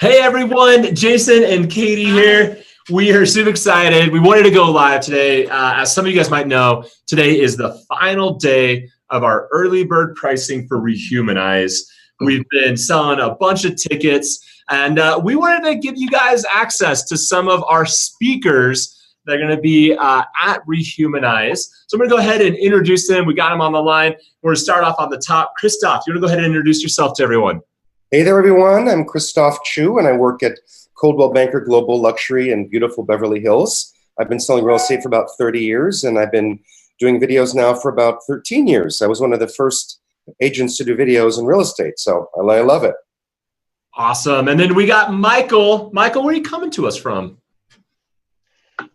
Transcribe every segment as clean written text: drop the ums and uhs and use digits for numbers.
Hey everyone, Jason and Katie here. We are super excited. We wanted to go live today. As some of you guys might know, today is the final day of our early bird pricing for Rehumanize. We've been selling a bunch of tickets, and we wanted to give you guys access to some of our speakers that are going to be at Rehumanize. So I'm going to go ahead and introduce them. We got them on the line. We're going to start off on the top. Christophe, you want to go ahead and introduce yourself to everyone? Hey there, everyone. I'm Christophe Choo, and I work at Coldwell Banker Global Luxury in beautiful Beverly Hills. I've been selling real estate for about 30 years, and I've been doing videos now for about 13 years. I was one of the first agents to do videos in real estate, so I love it. Awesome. And then we got Michael. Michael, where are you coming to us from?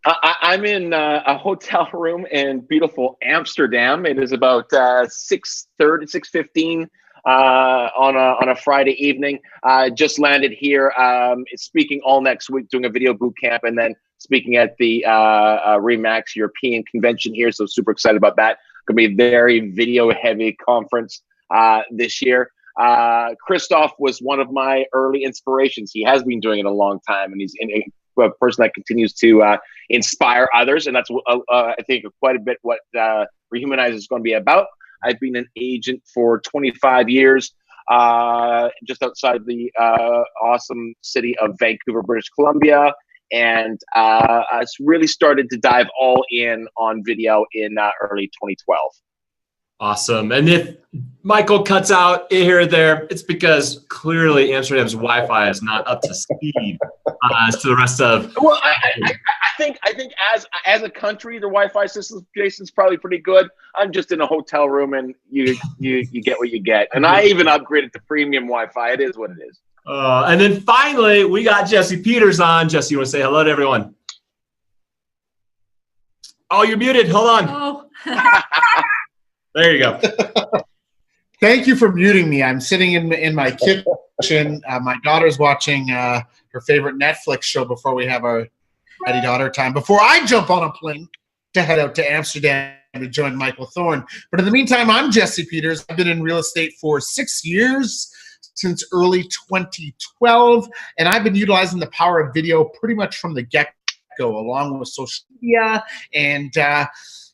I'm in a hotel room in beautiful Amsterdam. It is about 6:15 on a Friday evening. Just landed here, speaking all next week, doing a video boot camp, and then speaking at the Remax European convention here. So super excited about that. Gonna be a very video heavy conference this year. Christophe was one of my early inspirations. He has been doing it a long time, and he's a person that continues to inspire others. And that's, I think, quite a bit what Rehumanize is going to be about. I've been an agent for 25 years, just outside the awesome city of Vancouver, British Columbia. And I really started to dive all in on video in early 2012. Awesome. And if Michael cuts out here or there, it's because clearly Amsterdam's Wi-Fi is not up to speed as to the rest of. Well, I think as a country, the Wi-Fi system, Jason's probably pretty good. I'm just in a hotel room, and you get what you get. And I even upgraded to premium Wi-Fi. It is what it is. And then finally, we got Jesse Peters on. Jesse, you want to say hello to everyone? Oh, you're muted. Hold on. Oh. There you go. Thank you for muting me. I'm sitting in my kitchen. My daughter's watching her favorite Netflix show before we have our daddy-daughter time, before I jump on a plane to head out to Amsterdam to join Michael Thorne. But in the meantime, I'm Jesse Peters. I've been in real estate for 6 years, since early 2012, and I've been utilizing the power of video pretty much from the get-go, along with social media. And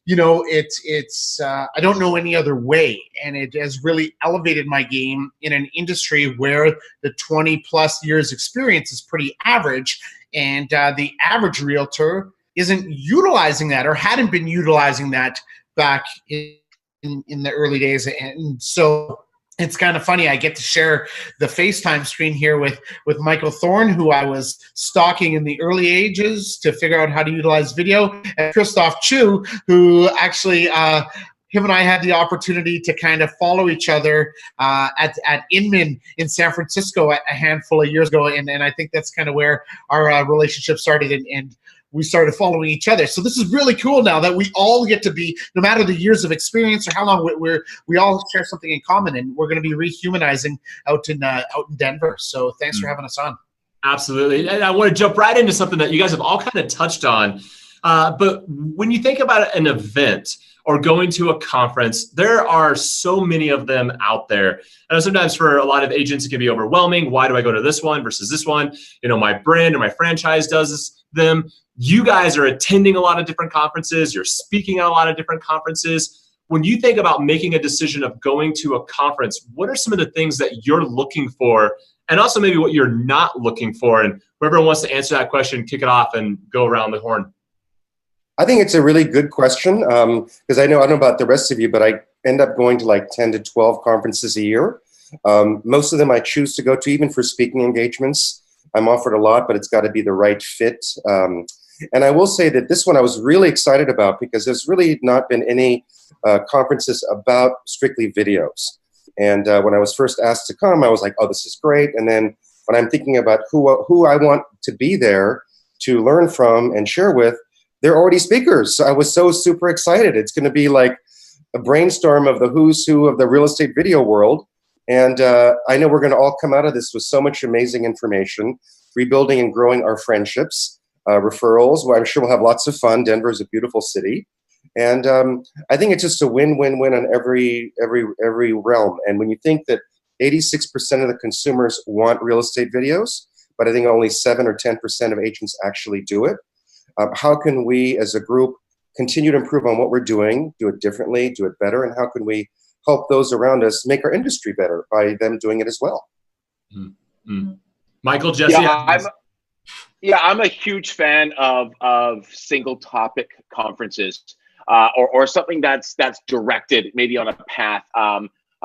you know, it's I don't know any other way, and it has really elevated my game in an industry where the 20+ years experience is pretty average, and the average realtor isn't utilizing that, or hadn't been utilizing that back in the early days. And so it's kind of funny. I get to share the FaceTime screen here with Michael Thorne, who I was stalking in the early ages to figure out how to utilize video, and Christophe Choo, who actually, him and I had the opportunity to kind of follow each other at Inman in San Francisco a handful of years ago, and I think that's kind of where our relationship started, and we started following each other. So this is really cool now that we all get to be, no matter the years of experience or how long we all share something in common, and we're going to be rehumanizing out in Denver. So thanks for having us on. Absolutely. And I want to jump right into something that you guys have all kind of touched on. But when you think about an event or going to a conference, there are so many of them out there. And sometimes for a lot of agents, it can be overwhelming. Why do I go to this one versus this one? You know, my brand or my franchise does them. You guys are attending a lot of different conferences. You're speaking at a lot of different conferences. When you think about making a decision of going to a conference, what are some of the things that you're looking for, and also maybe what you're not looking for? And whoever wants to answer that question, kick it off and go around the horn. I think it's a really good question, because I don't know about the rest of you, but I end up going to like 10 to 12 conferences a year. Most of them I choose to go to, even for speaking engagements. I'm offered a lot, but it's got to be the right fit. And I will say that this one I was really excited about, because there's really not been any conferences about strictly videos. And when I was first asked to come, I was like, oh, this is great. And then when I'm thinking about who I want to be there to learn from and share with, they're already speakers. So I was so super excited. It's going to be like a brainstorm of the who's who of the real estate video world. And I know we're going to all come out of this with so much amazing information, rebuilding and growing our friendships, referrals. Well, I'm sure we'll have lots of fun. Denver is a beautiful city. And I think it's just a win-win-win on every realm. And when you think that 86% of the consumers want real estate videos, but I think only 7 or 10% of agents actually do it. How can we as a group continue to improve on what we're doing, do it differently, do it better, and how can we help those around us make our industry better by them doing it as well? Mm-hmm. Michael, Jesse? I'm a huge fan of single topic conferences, or something that's directed maybe on a path.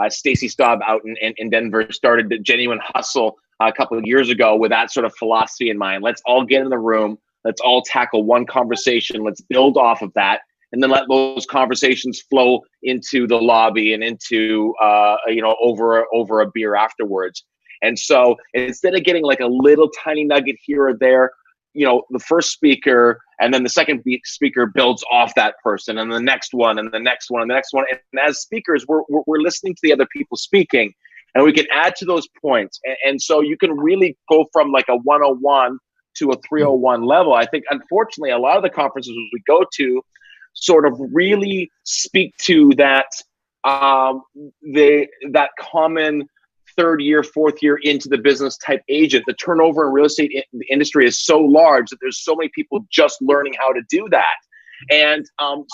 Stacy Staub out in Denver started the Genuine Hustle a couple of years ago with that sort of philosophy in mind. Let's all get in the room. Let's all tackle one conversation. Let's build off of that, and then let those conversations flow into the lobby and into over a beer afterwards. And so instead of getting like a little tiny nugget here or there, the first speaker and then the second speaker builds off that person, and the next one and the next one and the next one. And as speakers, we're listening to the other people speaking, and we can add to those points. And so you can really go from like a 101 to a 301 level. I think, unfortunately, a lot of the conferences we go to sort of really speak to that that common third year, fourth year into the business type agent. The turnover in real estate industry is so large that there's so many people just learning how to do that. And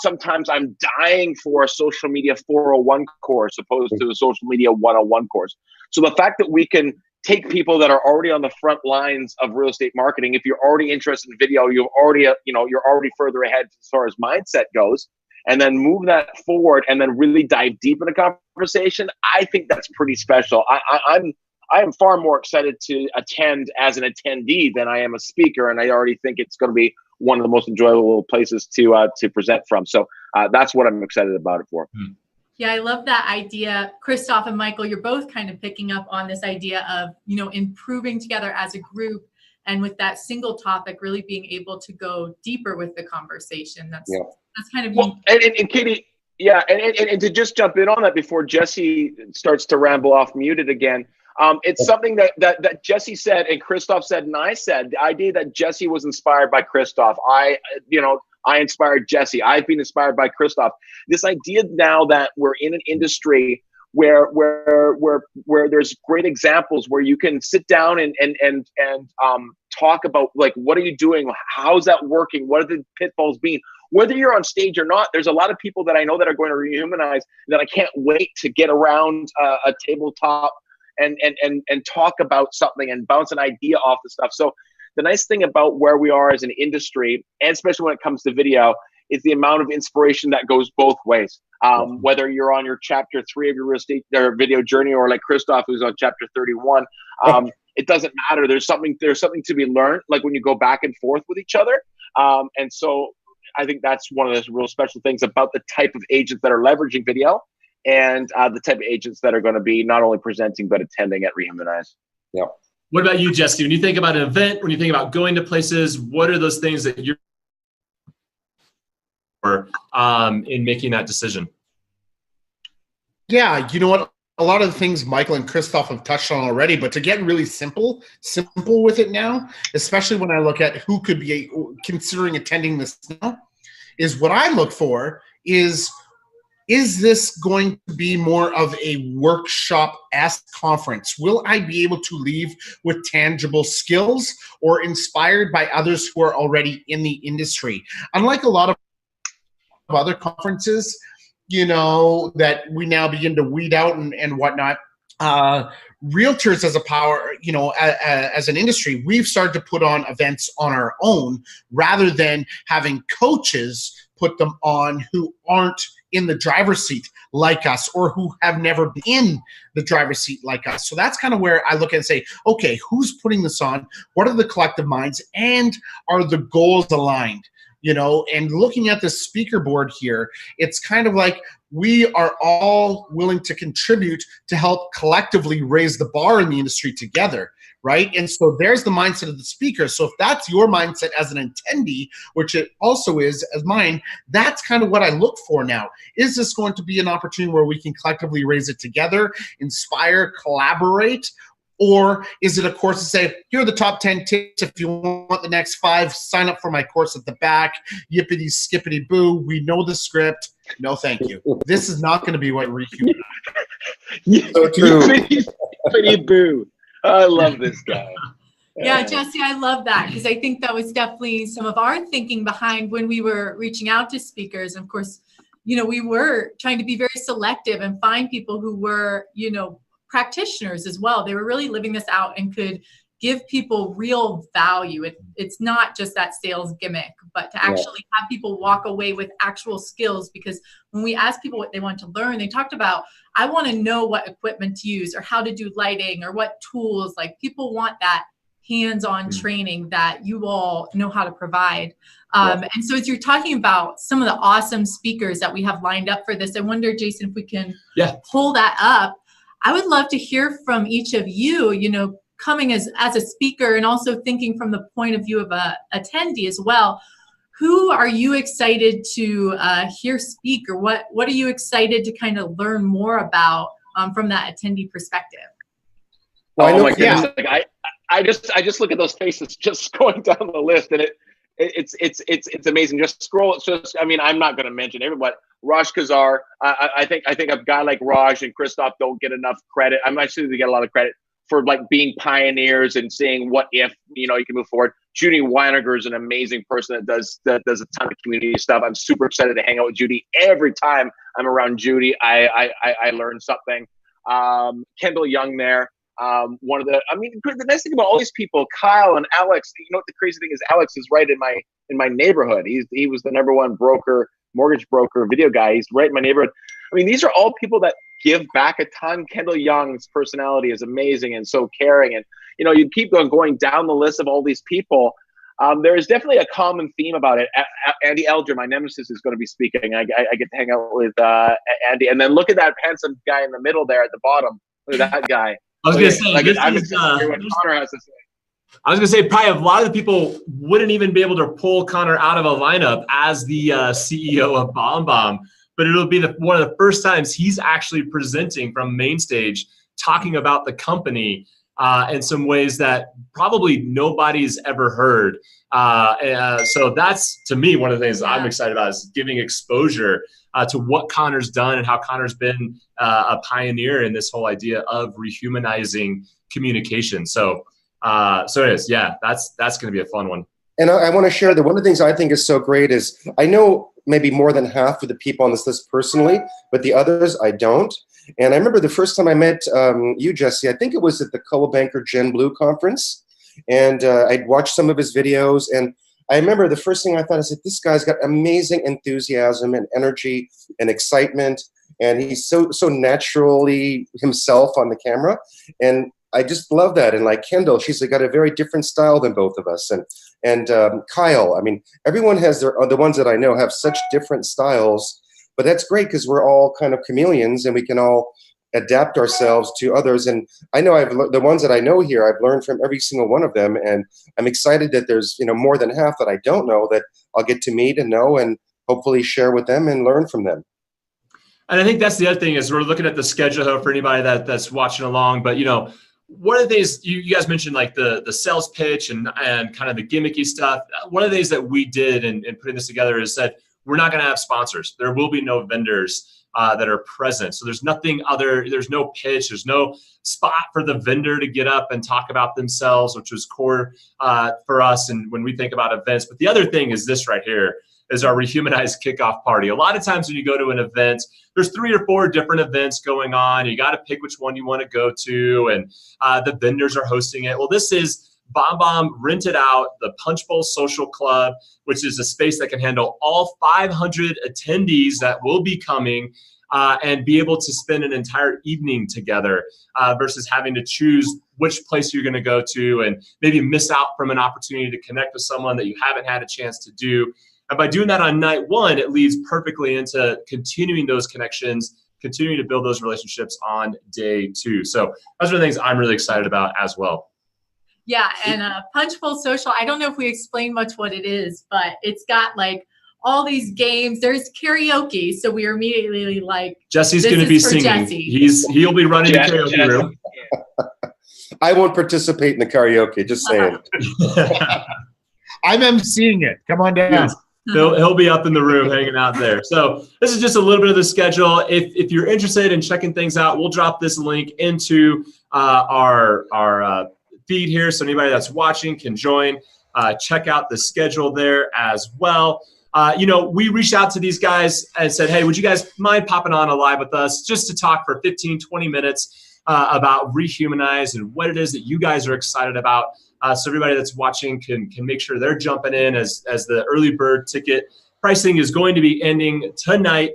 sometimes I'm dying for a social media 401 course opposed to a social media 101 course. So the fact that we can take people that are already on the front lines of real estate marketing, if you're already interested in video, you're already further ahead as far as mindset goes, and then move that forward and then really dive deep in a conversation, I think that's pretty special. I am far more excited to attend as an attendee than I am a speaker, and I already think it's going to be one of the most enjoyable places to present from. So that's what I'm excited about it for. Yeah, I love that idea. Christophe and Michael, you're both kind of picking up on this idea of, improving together as a group, and with that single topic, really being able to go deeper with the conversation. That's kind of and Katie, and to just jump in on that before Jesse starts to ramble off muted again. It's something that Jesse said and Christophe said and I said, the idea that Jesse was inspired by Christophe. I inspired Jesse. I've been inspired by Christophe. This idea now that we're in an industry where there's great examples where you can sit down and talk about, like, what are you doing? How's that working? What are the pitfalls being? Whether you're on stage or not, there's a lot of people that I know that are going to Rehumanize that I can't wait to get around a tabletop and talk about something and bounce an idea off the stuff. So the nice thing about where we are as an industry, and especially when it comes to video, is the amount of inspiration that goes both ways. Whether you're on your chapter 3 of your real estate or video journey, or like Christophe, who's on chapter 31, it doesn't matter. There's something to be learned, like when you go back and forth with each other. And so I think that's one of the real special things about the type of agents that are leveraging video, and the type of agents that are going to be not only presenting but attending at Rehumanize. Yeah. What about you, Jesse? When you think about an event, when you think about going to places, what are those things that you're in making that decision? Yeah, you know what? A lot of the things Michael and Christophe have touched on already, but to get really simple with it now, especially when I look at who could be considering attending this now, is what I look for is this going to be more of a workshop-esque conference? Will I be able to leave with tangible skills or inspired by others who are already in the industry? Unlike a lot of other conferences, that we now begin to weed out and whatnot, realtors as a power, as an industry, we've started to put on events on our own rather than having coaches put them on who aren't in the driver's seat like us, or who have never been in the driver's seat like us. So that's kind of where I look and say, okay, who's putting this on? What are the collective minds? And are the goals aligned? And looking at the speaker board here, it's kind of like we are all willing to contribute to help collectively raise the bar in the industry together, right? And so there's the mindset of the speaker. So if that's your mindset as an attendee, which it also is as mine, that's kind of what I look for now. Is this going to be an opportunity where we can collectively raise it together, inspire, collaborate? Or is it a course to say, here are the top 10 tips. If you want the next 5, sign up for my course at the back. Yippity skippity boo. We know the script. No, thank you. This is not going to be what Rehumanize. So true. Yippity boo. I love this guy. Yeah, Jesse, I love that because I think that was definitely some of our thinking behind when we were reaching out to speakers. Of course, you know, we were trying to be very selective and find people who were, you know, practitioners as well. They were really living this out and could give people real value. It's not just that sales gimmick, but to actually have people walk away with actual skills. Because when we asked people what they want to learn, they talked about, I want to know what equipment to use or how to do lighting or what tools. Like, people want that hands-on training that you all know how to provide. And so as you're talking about some of the awesome speakers that we have lined up for this, I wonder, Jason, if we can pull that up. I would love to hear from each of you, you know, coming as a speaker and also thinking from the point of view of a attendee as well. Who are you excited to hear speak, or what are you excited to kind of learn more about from that attendee perspective? Well, oh my goodness! Like I just look at those faces just going down the list, and it's amazing. Just scroll. Just, I mean, I'm not going to mention everybody. Raj Kazar. I think a guy like Raj and Christophe don't get enough credit. I'm actually they get a lot of credit for like being pioneers and seeing what if, you know, you can move forward. Judy Weiniger is an amazing person that does a ton of community stuff. I'm super excited to hang out with Judy. Every time I'm around Judy, I learn something. Kendall Young there. One of the, I mean, the nice thing about all these people, Kyle and Alex, you know what the crazy thing is? Alex is right in my neighborhood. He was the #1 mortgage broker, video guy. He's right in my neighborhood. I mean, these are all people that give back a ton. Kendall Young's personality is amazing and so caring. And, you know, you keep going down the list of all these people. There is definitely a common theme about it. Andy Elger, my nemesis, is going to be speaking. I get to hang out with Andy. And then look at that handsome guy in the middle there at the bottom. Look at that guy. I was going to say, I was going to say, probably a lot of the people wouldn't even be able to pull Connor out of a lineup as the CEO of BombBomb, but it'll be one of the first times he's actually presenting from main stage, talking about the company in some ways that probably nobody's ever heard. So that's, to me, one of the things I'm excited about is giving exposure to what Connor's done and how Connor's been a pioneer in this whole idea of rehumanizing communication. So it is, that's going to be a fun one. And I want to share that one of the things I think is so great is I know maybe more than half of the people on this list personally, but the others I don't. And I remember the first time I met you, Jesse, I think it was at the Coldwell Banker Gen Blue conference. And I'd watched some of his videos. And I remember the first thing I thought is that this guy's got amazing enthusiasm and energy and excitement. And he's so naturally himself on the camera. And I just love that. And like Kendall, she's got a very different style than both of us. And Kyle, I mean, everyone has the ones that I know have such different styles, but that's great because we're all kind of chameleons and we can all adapt ourselves to others. And I know the ones that I know here, I've learned from every single one of them. And I'm excited that there's, you know, more than half that I don't know that I'll get to meet and know and hopefully share with them and learn from them. And I think that's the other thing is we're looking at the schedule for anybody that's watching along, but, you know, one of the things you guys mentioned, like the sales pitch and kind of the gimmicky stuff. One of the things that we did in putting this together is that we're not going to have sponsors. There will be no vendors that are present. So there's nothing there's no pitch. There's no spot for the vendor to get up and talk about themselves, which was core for us. And when we think about events, but the other thing is this right here is our Rehumanize kickoff party. A lot of times when you go to an event, there's 3 or 4 different events going on. You got to pick which one you want to go to, and the vendors are hosting it. Well, this is BombBomb rented out the Punch Bowl Social Club, which is a space that can handle all 500 attendees that will be coming and be able to spend an entire evening together versus having to choose which place you're going to go to and maybe miss out from an opportunity to connect with someone that you haven't had a chance to do. And by doing that on night 1, it leads perfectly into continuing those connections, continuing to build those relationships on day 2. So those are the things I'm really excited about as well. Yeah, and Punch Bowl Social, I don't know if we explained much what it is, but it's got like all these games. There's karaoke, so we are immediately like, Jesse's going to be singing. He'll be running the karaoke room. I won't participate in the karaoke, just saying. I'm emceeing it. Come on down. Yes. He'll be up in the room hanging out there. So this is just a little bit of the schedule. If you're interested in checking things out, we'll drop this link into our feed here, so anybody that's watching can join. Check out the schedule there as well. We reached out to these guys and said, hey, would you guys mind popping on a live with us just to talk for 15, 20 minutes about Rehumanize and what it is that you guys are excited about. So everybody that's watching can make sure they're jumping in as the early bird ticket pricing is going to be ending tonight.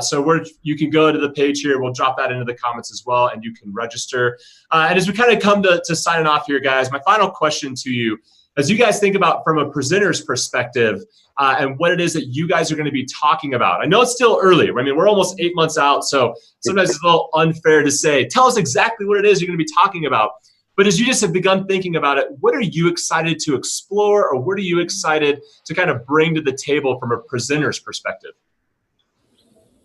So you can go to the page here. We'll drop that into the comments as well, and you can register. And as we kind of come to signing off here, guys, my final question to you, as you guys think about from a presenter's perspective and what it is that you guys are going to be talking about. I know it's still early. I mean, we're almost 8 months out, so sometimes it's a little unfair to say, tell us exactly what it is you're going to be talking about. But as you just have begun thinking about it, what are you excited to explore, or what are you excited to kind of bring to the table from a presenter's perspective?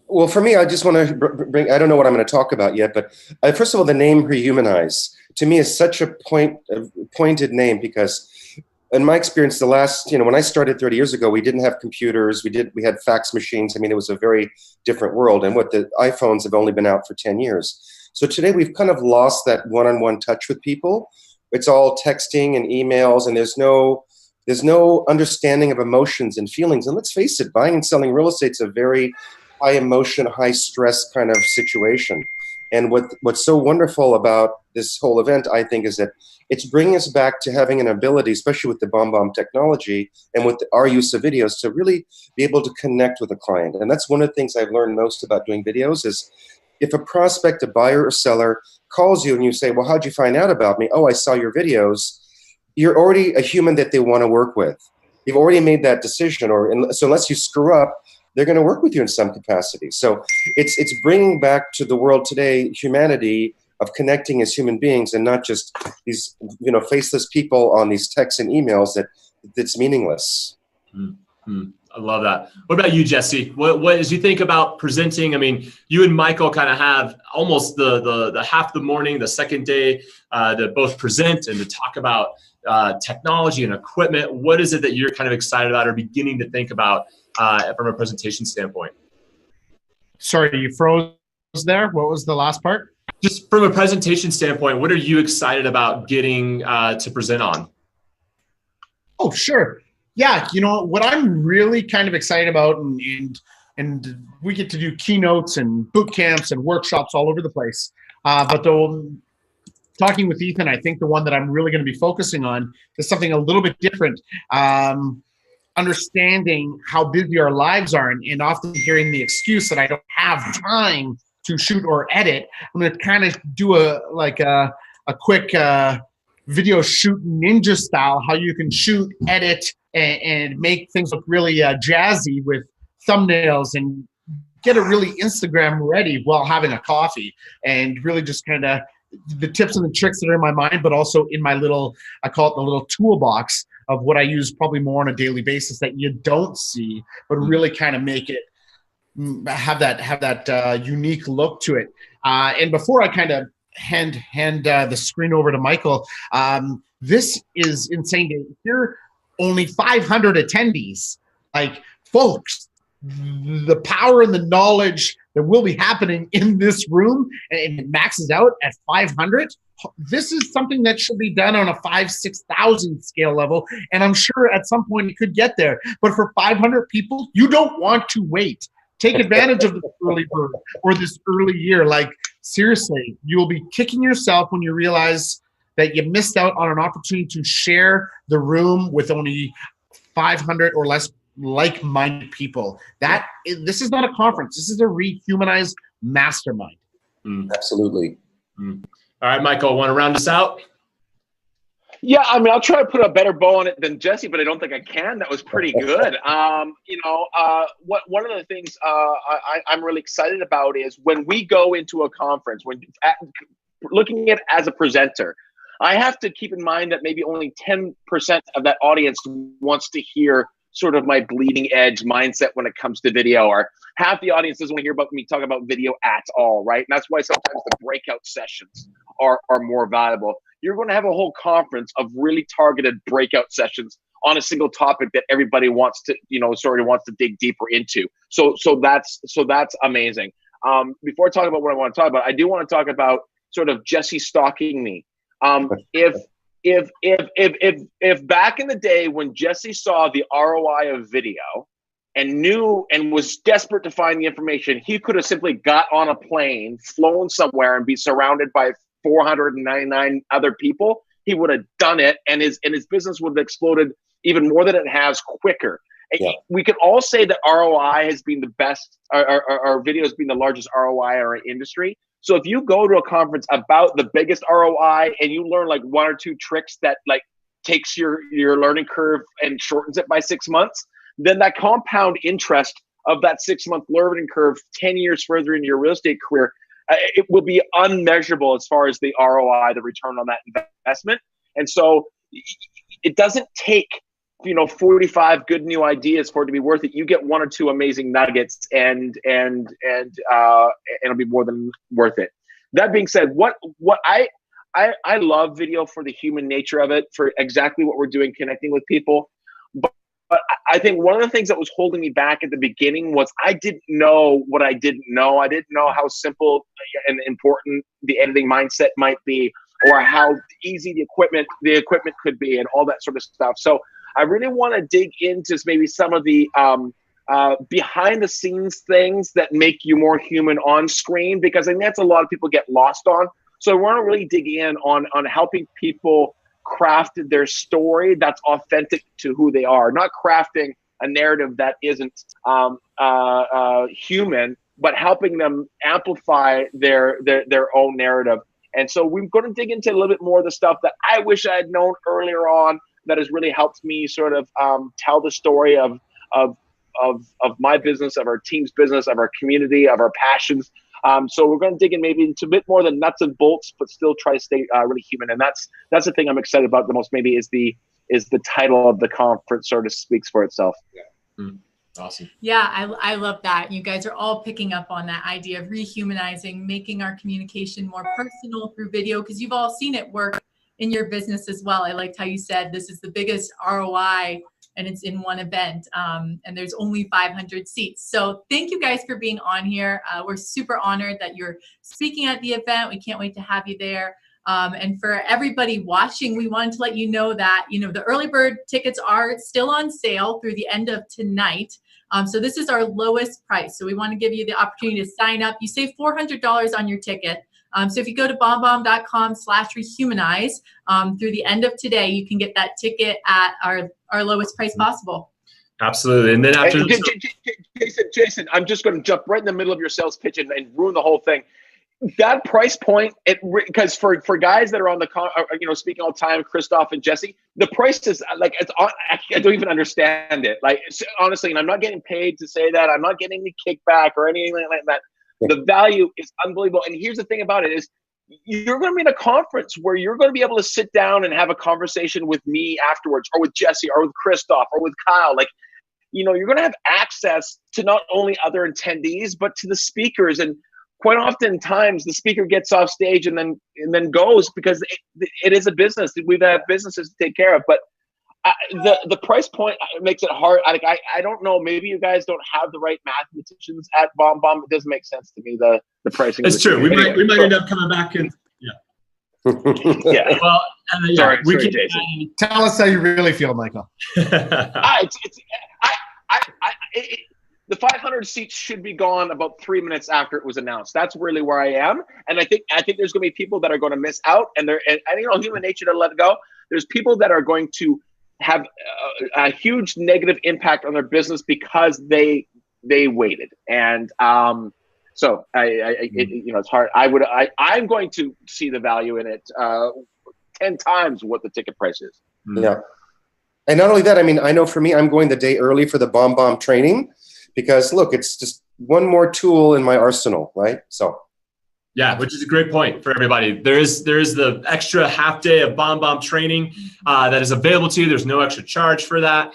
Well, for me, I just want to bring, I don't know what I'm going to talk about yet, but first of all, the name Rehumanize to me is such a pointed name, because in my experience, the last, when I started 30 years ago, we didn't have computers. We had fax machines. I mean, it was a very different world. And the iPhones have only been out for 10 years. So today we've kind of lost that one-on-one touch with people. It's all texting and emails, and there's no understanding of emotions and feelings. And let's face it, buying and selling real estate is a very high emotion, high stress kind of situation. And what's so wonderful about this whole event, I think, is that it's bringing us back to having an ability, especially with the BombBomb technology and with our use of videos, to really be able to connect with a client. And that's one of the things I've learned most about doing videos is, if a prospect, a buyer or seller calls you and you say, well, how'd you find out about me? Oh, I saw your videos. You're already a human that they want to work with. You've already made that decision. So unless you screw up, they're going to work with you in some capacity. So it's bringing back to the world today humanity of connecting as human beings, and not just these faceless people on these texts and emails that's meaningless. Mm-hmm. I love that. What about you, Jesse? What as you think about presenting? I mean, you and Michael kind of have almost the half the morning, the second day to both present and to talk about technology and equipment. What is it that you're kind of excited about or beginning to think about from a presentation standpoint? Sorry, you froze there. What was the last part? Just from a presentation standpoint, what are you excited about getting to present on? Oh, sure. Yeah, what I'm really kind of excited about, and we get to do keynotes and boot camps and workshops all over the place. But talking with Ethan, I think the one that I'm really going to be focusing on is something a little bit different. Understanding how busy our lives are, and often hearing the excuse that I don't have time to shoot or edit. I'm going to kind of do a quick video shoot ninja style, how you can shoot, edit, and make things look really jazzy with thumbnails, and get it really Instagram ready while having a coffee, and really just kind of the tips and the tricks that are in my mind, but also in my little, I call it the little toolbox of what I use probably more on a daily basis that you don't see, but really kind of make it have that unique look to it. And before I kind of hand the screen over to Michael, this is insane to hear. Only 500 attendees. Like, folks, the power and the knowledge that will be happening in this room, and it maxes out at 500. This is something that should be done on a 5,000-6,000 scale level, and I'm sure at some point it could get there. But for 500 people, you don't want to wait. Take advantage of this early bird or this early year. Like, seriously, you'll be kicking yourself when you realize that you missed out on an opportunity to share the room with only 500 or less like-minded people. This is not a conference. This is a Rehumanize mastermind. Absolutely. All right, Michael, want to round us out? Yeah, I mean, I'll try to put a better bow on it than Jesse, but I don't think I can. That was pretty good. One of the things I'm really excited about is when we go into a conference, looking at it as a presenter, I have to keep in mind that maybe only 10% of that audience wants to hear sort of my bleeding edge mindset when it comes to video, or half the audience doesn't want to hear about me talk about video at all, right? And that's why sometimes the breakout sessions are more valuable. You're going to have a whole conference of really targeted breakout sessions on a single topic that everybody wants to, wants to dig deeper into. So that's amazing. Before I talk about what I want to talk about, I do want to talk about sort of Jesse stalking me. if back in the day when Jesse saw the ROI of video and knew and was desperate to find the information, he could have simply got on a plane, flown somewhere, and be surrounded by 499 other people. He would have done it, and his business would have exploded even more than it has quicker. Yeah. We can all say that ROI has been the best. Our video has been the largest ROI in our industry. So if you go to a conference about the biggest ROI and you learn like one or two tricks that like takes your learning curve and shortens it by 6 months, then that compound interest of that 6-month learning curve 10 years further into your real estate career, it will be unmeasurable as far as the ROI, the return on that investment. And so it doesn't take 45 good new ideas for it to be worth it. You get one or two amazing nuggets, and it'll be more than worth it. That being said, what I love video for the human nature of it, for exactly what we're doing, connecting with people. But I think one of the things that was holding me back at the beginning was I didn't know what I didn't know. I didn't know how simple and important the editing mindset might be, or how easy the equipment could be, and all that sort of stuff. So I really want to dig into maybe some of the behind the scenes things that make you more human on screen, because I think that's a lot of people get lost on. So I want to really dig in on helping people craft their story that's authentic to who they are, not crafting a narrative that isn't human, but helping them amplify their own narrative. And so we're going to dig into a little bit more of the stuff that I wish I had known earlier on, that has really helped me sort of tell the story of my business, of our team's business, of our community, of our passions. So we're going to dig in maybe into a bit more than nuts and bolts, but still try to stay really human. And that's the thing I'm excited about the most. Maybe is the title of the conference sort of speaks for itself. Yeah. Awesome. Yeah, I love that. You guys are all picking up on that idea of rehumanizing, making our communication more personal through video, because you've all seen it work in your business as well. I liked how you said this is the biggest ROI and it's in one event, and there's only 500 seats. So thank you guys for being on here. We're super honored that you're speaking at the event. We can't wait to have you there. And for everybody watching, we wanted to let you know that, the early bird tickets are still on sale through the end of tonight. So this is our lowest price. So we want to give you the opportunity to sign up. You save $400 on your ticket. So if you go to bombbomb.com/rehumanize, through the end of today, you can get that ticket at our lowest price possible. Absolutely. And then after Jason, I'm just going to jump right in the middle of your sales pitch and ruin the whole thing. That price point, because for guys that are on the speaking all the time, Christophe and Jesse, the price is like, I don't even understand it. Like, honestly, and I'm not getting paid to say that. I'm not getting any kickback or anything like that. The value is unbelievable. And here's the thing about it is, you're going to be in a conference where you're going to be able to sit down and have a conversation with me afterwards, or with Jesse, or with Christophe, or with Kyle. Like, you're going to have access to not only other attendees, but to the speakers. And quite oftentimes the speaker gets off stage and then goes, because it is a business. We have businesses to take care of. But the price point makes it hard. I don't know. Maybe you guys don't have the right mathematicians at BombBomb. It doesn't make sense to me. The pricing. It's true. We might end up coming back and yeah. Well, sorry, Jason. Tell us how you really feel, Michael. The 500 seats should be gone about 3 minutes after it was announced. That's really where I am, and I think there's going to be people that are going to miss out, and human nature to let it go. There's people that are going to have a huge negative impact on their business because they waited, and so it's hard. I'm going to see the value in it 10 times what the ticket price is. Yeah, and not only that, I know for me, I'm going the day early for the BombBomb training, because look, it's just one more tool in my arsenal, right? So. Yeah, which is a great point for everybody. There is the extra half day of BombBomb training that is available to you. There's no extra charge for that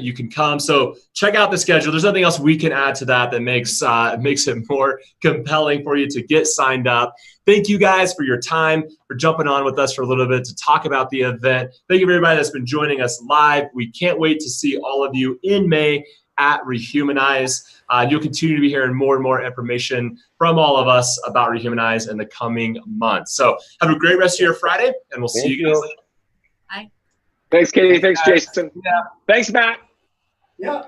you can come. So check out the schedule. There's nothing else we can add to that makes it more compelling for you to get signed up. Thank you guys for your time, for jumping on with us for a little bit to talk about the event. Thank you for everybody that's been joining us live. We can't wait to see all of you in May at Rehumanize. You'll continue to be hearing more and more information from all of us about Rehumanize in the coming months. So have a great rest of your Friday, and we'll see you guys later. Thanks, Katie. Thanks, Jason. Yeah. Thanks, Matt. Yeah.